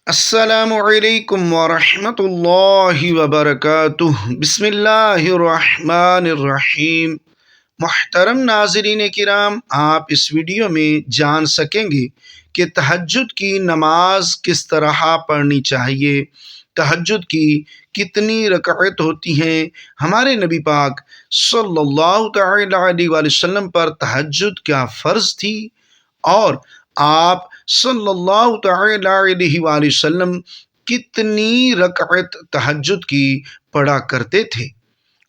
السلام علیکم ورحمۃ اللہ وبرکاتہ۔ بسم اللہ الرحمن الرحیم۔ محترم ناظرین کرام، آپ اس ویڈیو میں جان سکیں گے کہ تہجد کی نماز کس طرح پڑھنی چاہیے، تہجد کی کتنی رکعت ہوتی ہیں، ہمارے نبی پاک صلی اللہ تعالی علیہ وآلہ وسلم پر تہجد کیا فرض تھی، اور آپ صلی اللہ تعالی علیہ وآلہ وسلم کتنی رکعت تہجد کی پڑھا کرتے تھے،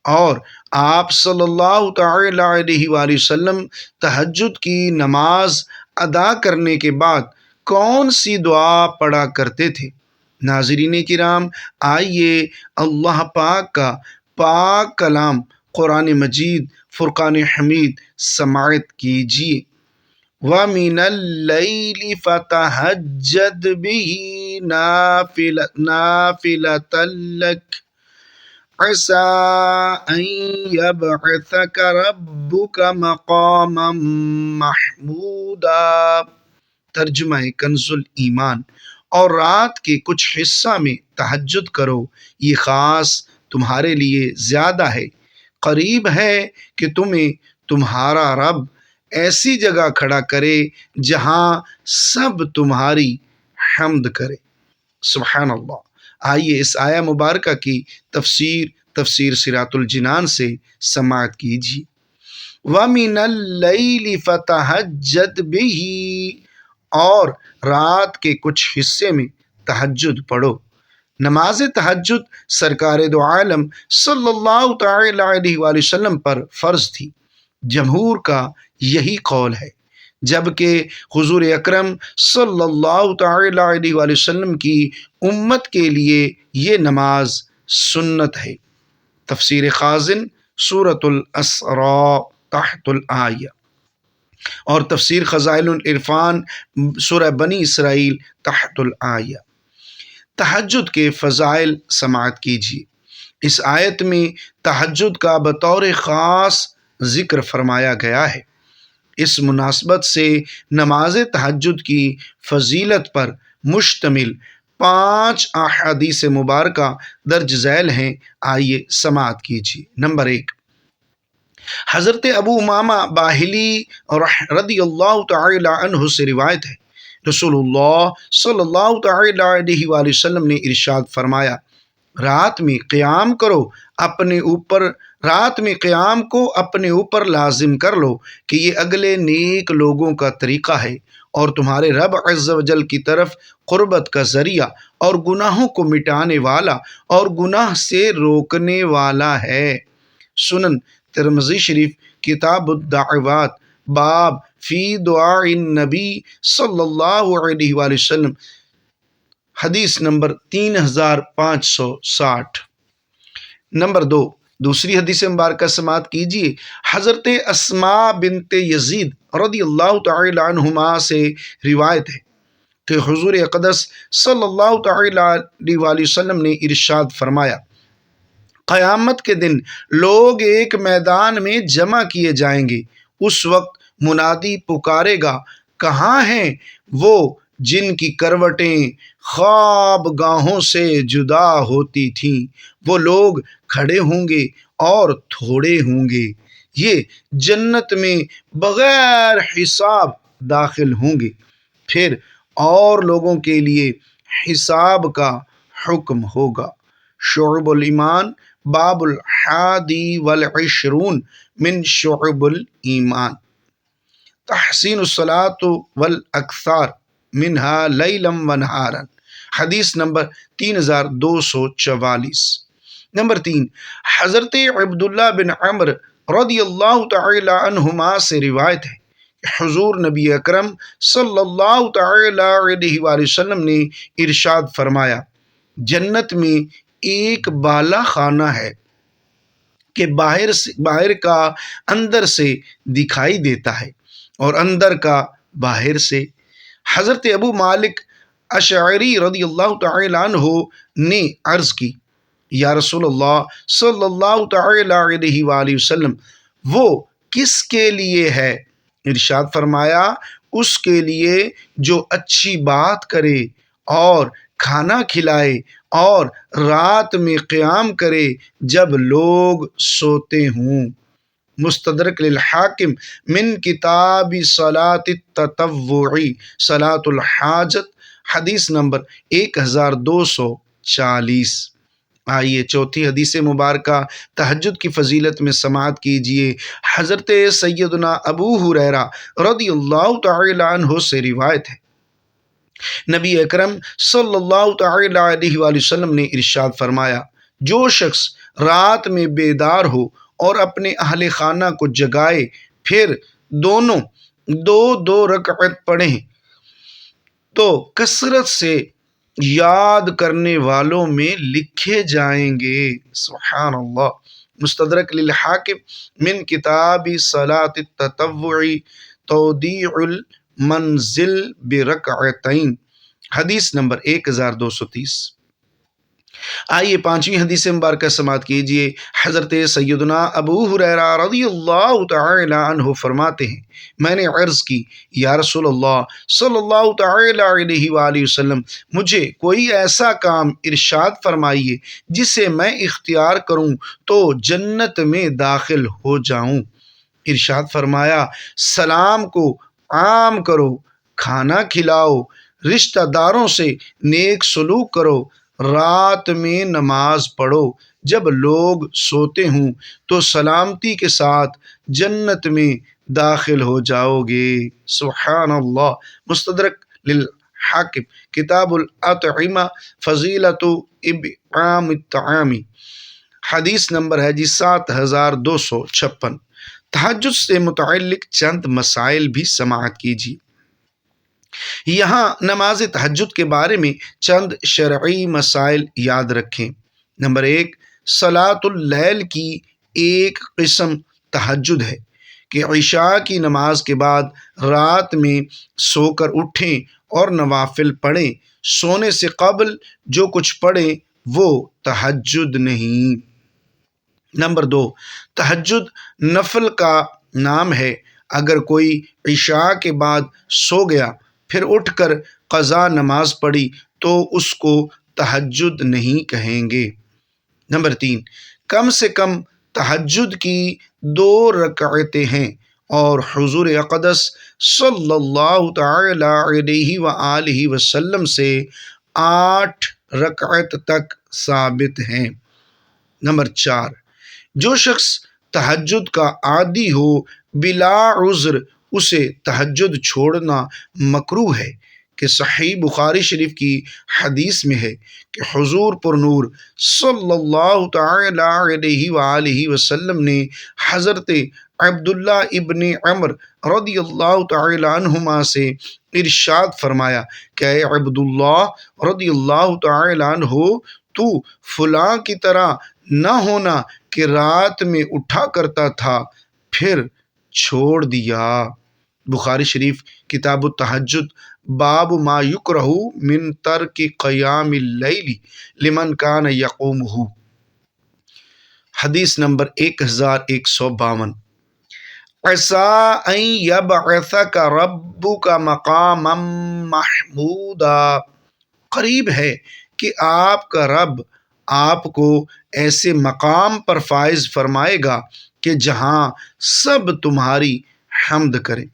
اور آپ صلی اللہ تعالی علیہ وآلہ وسلم تہجد کی نماز ادا کرنے کے بعد کون سی دعا پڑھا کرتے تھے۔ ناظرین کرام، آئیے اللہ پاک کا پاک کلام قرآن مجید فرقان حمید سماعت کیجیے۔ وَمِنَ اللَّيْلِ فَتَهَجَّدْ بِهِ نَافِلَةً لَكَ عَسَىٰ أَن يَبْعَثَكَ رَبُّكَ مَقَامًا مَحْمُودًا۔ ترجمہ کنز ایمان۔ اور رات کے کچھ حصہ میں تہجد کرو، یہ خاص تمہارے لیے زیادہ ہے، قریب ہے کہ تمہیں تمہارا رب ایسی جگہ کھڑا کرے جہاں سب تمہاری حمد کرے۔ سبحان اللہ۔ آئیے اس آیہ مبارکہ کی تفسیر صراط الجنان سے سماعت کیجیے۔ وَمِنَ اللَّيْلِ فَتَهَجَّدْ بِهِ، اور رات کے کچھ حصے میں تہجد پڑھو۔ نماز تہجد سرکار دو عالم صلی اللہ تعالی علیہ وآلہ وسلم پر فرض تھی، جمہور کا یہی قول ہے، جبکہ حضور اکرم صلی اللہ تعالی علیہ وآلہ وسلم کی امت کے لیے یہ نماز سنت ہے۔ تفسیر خازن سورۃ الاسراء تحت الآیہ، اور تفسیر خزائن العرفان سورہ بنی اسرائیل تحت الآیہ۔ تہجد کے فضائل سماعت کیجیے۔ اس آیت میں تہجد کا بطور خاص ذکر فرمایا گیا ہے۔ اس مناسبت سے نماز تہجد کی فضیلت پر مشتمل 5 احادیث مبارکہ درج ذیل ہیں، آئیے سماعت کیجیے۔ نمبر 1، حضرت ابو امامہ باہلی رضی اللہ تعالی عنہ سے روایت ہے، رسول اللہ صلی اللہ تعالی علیہ وآلہ وسلم نے ارشاد فرمایا، رات میں قیام کو اپنے اوپر لازم کر لو کہ یہ اگلے نیک لوگوں کا طریقہ ہے، اور تمہارے رب عز و جل کی طرف قربت کا ذریعہ اور گناہوں کو مٹانے والا اور گناہ سے روکنے والا ہے۔ سنن ترمذی شریف کتاب الدعوات، باب فی دعاء النبی صلی اللہ علیہ وآلہ وسلم، حدیث نمبر 3560۔ نمبر 2، دوسری حدیث مبارکہ سماعت کیجیے۔ حضرت اسماء بنت یزید رضی اللہ تعالی عنہما سے روایت ہے کہ حضور اقدس صلی اللہ تعالی علیہ وآلہ وسلم نے ارشاد فرمایا، قیامت کے دن لوگ ایک میدان میں جمع کیے جائیں گے، اس وقت منادی پکارے گا، کہاں ہیں وہ جن کی کروٹیں خواب گاہوں سے جدا ہوتی تھیں؟ وہ لوگ کھڑے ہوں گے اور تھوڑے ہوں گے، یہ جنت میں بغیر حساب داخل ہوں گے، پھر اور لوگوں کے لیے حساب کا حکم ہوگا۔ شعب الایمان، باب 21 من شعب الایمان۔ تحسین الصلاۃ والاکثار منہا لیلا ونہارا، حدیث نمبر 3244۔ نمبر 3، حضرت عبداللہ بن عمر رضی اللہ تعالی عنہما سے روایت ہے کہ حضور نبی اکرم صلی اللہ تعالی علیہ وآلہ وسلم نے ارشاد فرمایا، جنت میں ایک بالا خانہ ہے کہ باہر کا اندر سے دکھائی دیتا ہے اور اندر کا باہر سے۔ حضرت ابو مالک اشعری رضی اللہ تعالی عنہ نے عرض کی، یا رسول اللہ صلی اللہ تعالی علیہ وآلہ وسلم، وہ کس کے لیے ہے؟ ارشاد فرمایا، اس کے لیے جو اچھی بات کرے اور کھانا کھلائے اور رات میں قیام کرے جب لوگ سوتے ہوں۔ مستدرک للحاکم من کتاب صلاۃ التطوع صلاۃ الحاجت، حدیث نمبر 1240۔ آئیے چوتھی حدیث مبارکہ تہجد کی فضیلت میں سماعت کیجیے۔ حضرت سیدنا ابو ہریرہ رضی اللہ تعالی عنہ سے روایت ہے، نبی اکرم صلی اللہ تعالی علیہ وآلہ وسلم نے ارشاد فرمایا، جو شخص رات میں بیدار ہو اور اپنے اہل خانہ کو جگائے، پھر دونوں دو دو رکعت پڑھیں تو کثرت سے یاد کرنے والوں میں لکھے جائیں گے۔ سبحان اللہ۔ مستدرک للحاکم من کتاب صلاۃ التطوع تودیع المنزل برکعتین، حدیث نمبر 1230۔ آئیے پانچویں حدیث مبارکہ سماعت کیجیے۔ حضرت سیدنا ابو ہریرہ رضی اللہ تعالی عنہ فرماتے ہیں، میں نے عرض کی، یا رسول اللہ صلی اللہ تعالی علیہ وآلہ وسلم، مجھے کوئی ایسا کام ارشاد فرمائیے جسے میں اختیار کروں تو جنت میں داخل ہو جاؤں۔ ارشاد فرمایا، سلام کو عام کرو، کھانا کھلاؤ، رشتہ داروں سے نیک سلوک کرو، رات میں نماز پڑھو، جب لوگ سوتے ہوں تو سلامتی کے ساتھ جنت میں داخل ہو جاؤ گے۔ سبحان اللہ۔ مستدرک للحاکم کتاب الاطعمہ فضیلۃ اطعام الطعام، حدیث نمبر ہے 7256۔ تہجد سے متعلق چند مسائل بھی سماعت کیجیے۔ یہاں نماز تہجد کے بارے میں چند شرعی مسائل یاد رکھیں۔ نمبر 1، صلاۃ اللیل کی ایک قسم تہجد ہے کہ عشاء کی نماز کے بعد رات میں سو کر اٹھیں اور نوافل پڑھیں۔ سونے سے قبل جو کچھ پڑھیں وہ تہجد نہیں۔ نمبر 2، تہجد نفل کا نام ہے۔ اگر کوئی عشاء کے بعد سو گیا پھر اٹھ کر قضا نماز پڑھی تو اس کو تہجد نہیں کہیں گے۔ نمبر 3، کم سے کم تہجد کی 2 رکعتیں ہیں اور حضور اقدس صلی اللہ تعالی علیہ وآلہ وسلم سے 8 رکعت تک ثابت ہیں۔ نمبر 4، جو شخص تہجد کا عادی ہو بلا عذر اسے تہجد چھوڑنا مکروہ ہے، کہ صحیح بخاری شریف کی حدیث میں ہے کہ حضور پر نور صلی اللہ تعالی علیہ وآلہ وسلم نے حضرت عبداللہ ابن عمر رضی اللہ تعالی عنہما سے ارشاد فرمایا کہ اے عبداللہ رضی اللہ تعالی عنہ، تو فلاں کی طرح نہ ہونا کہ رات میں اٹھا کرتا تھا پھر چھوڑ دیا۔ بخاری شریف کتاب التہجد، باب ما یکرہ من ترک قیام اللیل لمن کان یقومہ، حدیث نمبر 1152۔ عسیٰ ان یبعثک ربک مقاما محمودا، قریب ہے کہ آپ کا رب آپ کو ایسے مقام پر فائز فرمائے گا کہ جہاں سب تمہاری حمد کریں۔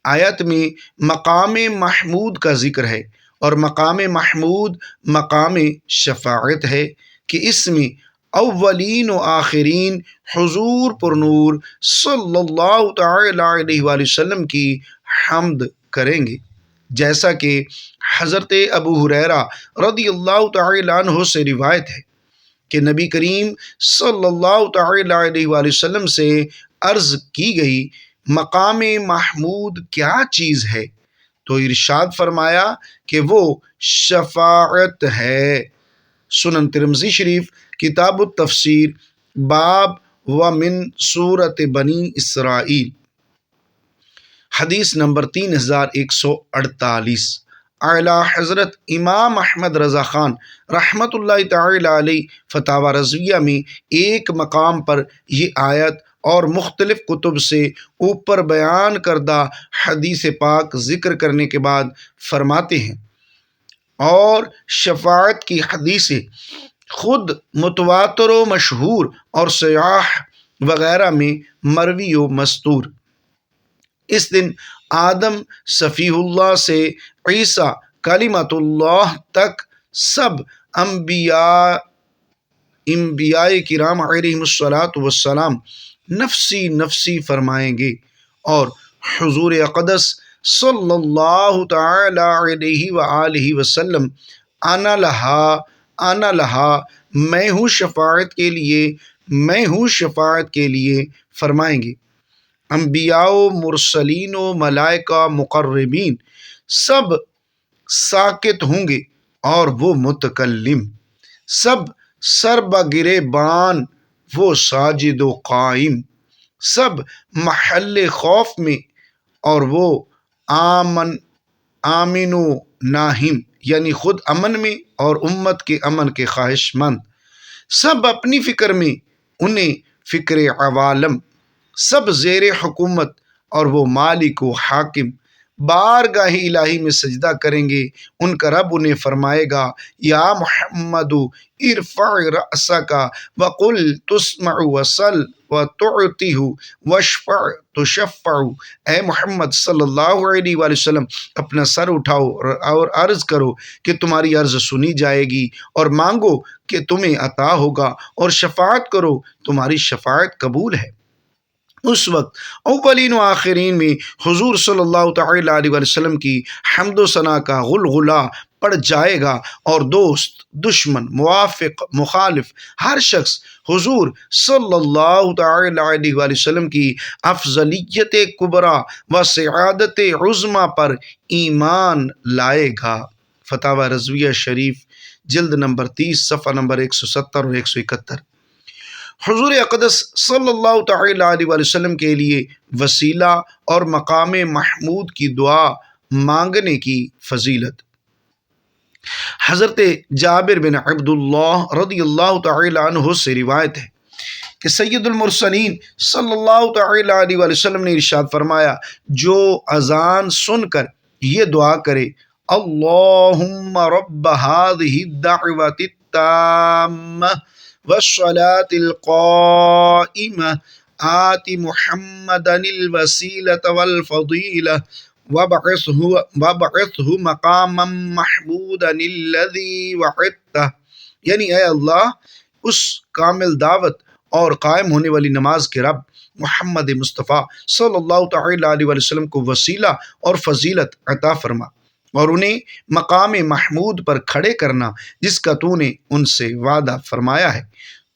آیت میں مقام محمود کا ذکر ہے، اور مقام محمود مقام شفاعت ہے کہ اس میں اولین و آخرین حضور پر نور صلی اللہ تعالی علیہ وآلہ وسلم کی حمد کریں گے، جیسا کہ حضرت ابو ہریرہ رضی اللہ تعالی عنہ سے روایت ہے کہ نبی کریم صلی اللہ تعالی علیہ وآلہ وسلم سے عرض کی گئی، مقام محمود کیا چیز ہے؟ تو ارشاد فرمایا کہ وہ شفاعت ہے۔ سنن ترمذی شریف کتاب التفسیر، باب ومن سورۃ بنی اسرائیل، حدیث نمبر 3148۔ اعلیٰ حضرت امام احمد رضا خان رحمۃ اللہ تعالی علیہ فتاوی رضویہ میں ایک مقام پر یہ آیت اور مختلف کتب سے اوپر بیان کردہ حدیث پاک ذکر کرنے کے بعد فرماتے ہیں، اور شفاعت کی حدیثیں خود متواتر و مشہور اور صحاح وغیرہ میں مروی و مستور۔ اس دن آدم صفی اللہ سے عیسیٰ کلمۃ اللہ تک سب انبیاء کرام علیہم الصلاۃ والسلام نفسی نفسی فرمائیں گے، اور حضور اقدس صلی اللہ تعالی علیہ وآلہ وسلم انا لہا میں ہوں شفاعت کے لیے فرمائیں گے۔ انبیاء و مرسلین و ملائکہ مقربین سب ساکت ہوں گے، اور وہ متکلم سب سر بگرے بان وہ ساجد و قائم سب محل خوف میں، اور وہ آمن و ناہم یعنی خود امن میں اور امت کے امن کے خواہش مند، سب اپنی فکر میں انہیں فکر عوالم، سب زیر حکومت اور وہ مالک و حاکم بارگاہ الہی میں سجدہ کریں گے۔ ان کا رب انہیں فرمائے گا، یا محمد ارفع رأسک وقل تسمع وسل وتعطی واشفع تشفع۔ اے محمد صلی اللہ علیہ وآلہ وسلم، اپنا سر اٹھاؤ اور عرض کرو کہ تمہاری عرض سنی جائے گی، اور مانگو کہ تمہیں عطا ہوگا، اور شفاعت کرو تمہاری شفاعت قبول ہے۔ اس وقت اولین و آخرین میں حضور صلی اللہ تعالی علیہ وسلم کی حمد و ثنا کا غلغلہ پڑ جائے گا، اور دوست، دشمن، موافق، مخالف، ہر شخص حضور صلی اللہ تعالی علیہ وسلم کی افضلیت کبریٰ و سعادت عظمیٰ پر ایمان لائے گا۔ فتاوی رضویہ شریف جلد نمبر 30 صفحہ نمبر 170 اور 171۔ حضور اقدس صلی اللہ تعالی علیہ وسلم کے لیے وسیلہ اور مقام محمود کی دعا مانگنے کی فضیلت۔ حضرت جابر بن عبداللہ رضی اللہ تعالی عنہ سے روایت ہے کہ سید المرسلین صلی اللہ تعالی علیہ وسلم نے ارشاد فرمایا، جو اذان سن کر یہ دعا کرے، اللہم رب هذه الدعوة التامة والصلاة القائمة آت محمدا الوسیلة والفضیلة وابعثه مقاما محمودا الذی وعدتہ، یعنی اے اللہ اس کامل دعوت اور قائم ہونے والی نماز کے رب محمد مصطفیٰ صلی اللہ تعالی علیہ وسلم کو وسیلہ اور فضیلت عطا فرما، اور انہیں مقام محمود پر کھڑے کرنا جس کا تو نے ان سے وعدہ فرمایا ہے،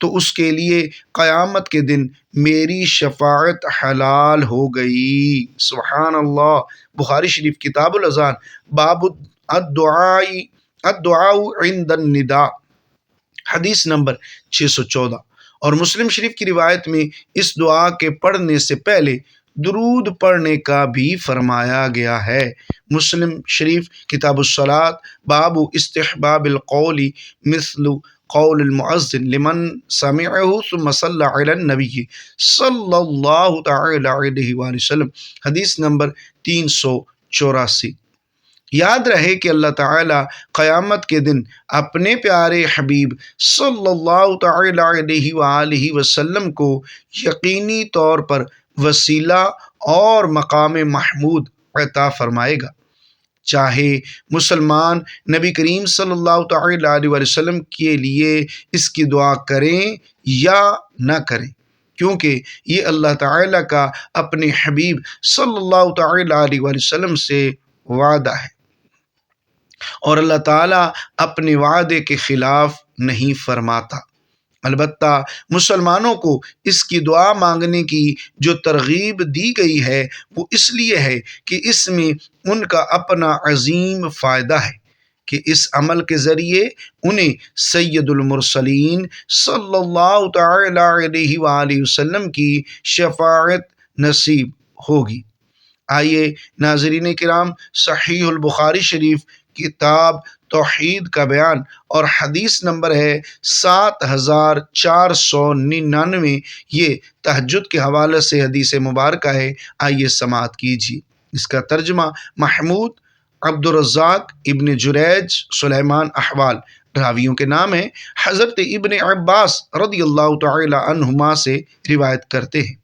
تو اس کے لیے قیامت کے دن میری شفاعت حلال ہو گئی۔ سبحان اللہ۔ بخاری شریف کتاب الاذان باب الدعاء عند النداء حدیث نمبر 614، اور مسلم شریف کی روایت میں اس دعا کے پڑھنے سے پہلے درود پڑھنے کا بھی فرمایا گیا ہے۔ مسلم شریف کتاب الصلاۃ باب استحباب القول مثل قول المؤذن لمن سمعہ ثم صلی علی النبی صلی اللہ تعالی علیہ وآلہ وسلم حدیث نمبر 384۔ یاد رہے کہ اللہ تعالیٰ قیامت کے دن اپنے پیارے حبیب صلی اللہ تعالی علیہ وآلہ وسلم کو یقینی طور پر وسیلہ اور مقام محمود عطا فرمائے گا، چاہے مسلمان نبی کریم صلی اللہ تعالی علیہ وسلم کے لیے اس کی دعا کریں یا نہ کریں، کیونکہ یہ اللہ تعالیٰ کا اپنے حبیب صلی اللہ تعالی علیہ وسلم سے وعدہ ہے، اور اللہ تعالیٰ اپنے وعدے کے خلاف نہیں فرماتا۔ البتہ مسلمانوں کو اس کی دعا مانگنے کی جو ترغیب دی گئی ہے وہ اس لیے ہے کہ اس میں ان کا اپنا عظیم فائدہ ہے کہ اس عمل کے ذریعے انہیں سید المرسلین صلی اللہ تعالی علیہ وآلہ وسلم کی شفاعت نصیب ہوگی۔ آئیے ناظرین کرام، صحیح البخاری شریف کتاب توحید کا بیان اور حدیث نمبر ہے 7499، یہ تہجد کے حوالے سے حدیث مبارکہ ہے، آئیے سماعت کیجیے۔ اس کا ترجمہ: محمود عبد الرزاق، ابن جریج، سلیمان احوال راویوں کے نام ہیں، حضرت ابن عباس رضی اللہ تعالی عنہما سے روایت کرتے ہیں۔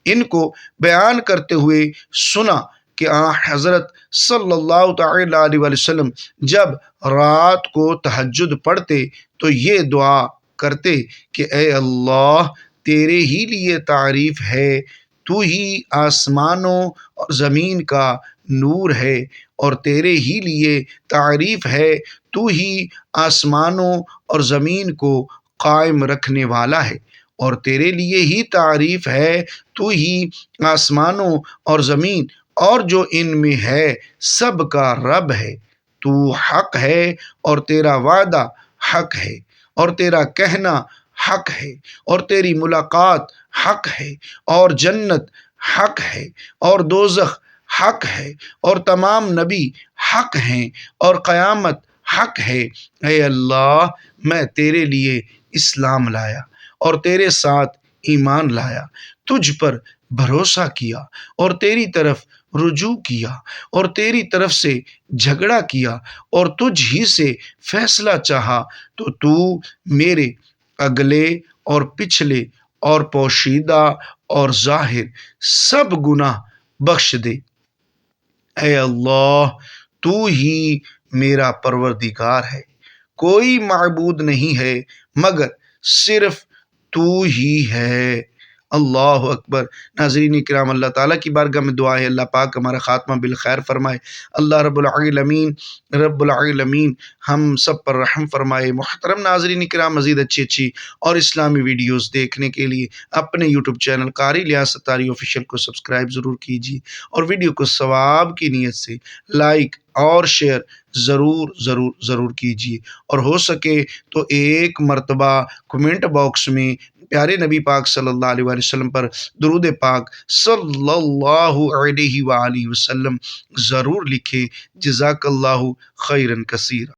ان کو بیان کرتے ہوئے سنا کہ حضرت صلی اللہ تعالی علیہ وسلم جب رات کو تہجد پڑھتے تو یہ دعا کرتے کہ اے اللہ، تیرے ہی لیے تعریف ہے، تو ہی آسمانوں اور زمین کا نور ہے، اور تیرے ہی لیے تعریف ہے، تو ہی آسمانوں اور زمین کو قائم رکھنے والا ہے، اور تیرے لیے ہی تعریف ہے، تو ہی آسمانوں اور زمین اور جو ان میں ہے سب کا رب ہے، تو حق ہے اور تیرا وعدہ حق ہے، اور تیرا کہنا حق ہے، اور تیری ملاقات حق ہے، اور جنت حق ہے، اور دوزخ حق ہے، اور تمام نبی حق ہیں، اور قیامت حق ہے۔ اے اللہ، میں تیرے لیے اسلام لایا اور تیرے ساتھ ایمان لایا، تجھ پر بھروسہ کیا اور تیری طرف رجوع کیا، اور تیری طرف سے جھگڑا کیا اور تجھ ہی سے فیصلہ چاہا، تو میرے اگلے اور پچھلے اور پوشیدہ اور ظاہر سب گناہ بخش دے۔ اے اللہ، تو ہی میرا پروردگار ہے، کوئی معبود نہیں ہے مگر صرف تو ہی ہے۔ اللہ اکبر۔ ناظرین کرام، اللہ تعالیٰ کی بارگاہ میں دعا ہے اللہ پاک ہمارا خاتمہ بالخیر فرمائے، اللہ رب العالمین ہم سب پر رحم فرمائے۔ محترم ناظرین کرام، مزید اچھی اور اسلامی ویڈیوز دیکھنے کے لیے اپنے یوٹیوب چینل قاری لیاقت طاری آفیشیل کو سبسکرائب ضرور کیجیے، اور ویڈیو کو ثواب کی نیت سے لائک اور شیئر ضرور کیجیے، اور ہو سکے تو ایک مرتبہ کمنٹ باکس میں پیارے نبی پاک صلی اللہ علیہ وسلم پر درود پاک صلی اللہ علیہ وآلہ وسلم ضرور لکھے۔ جزاک اللہ خیرا کثیرا۔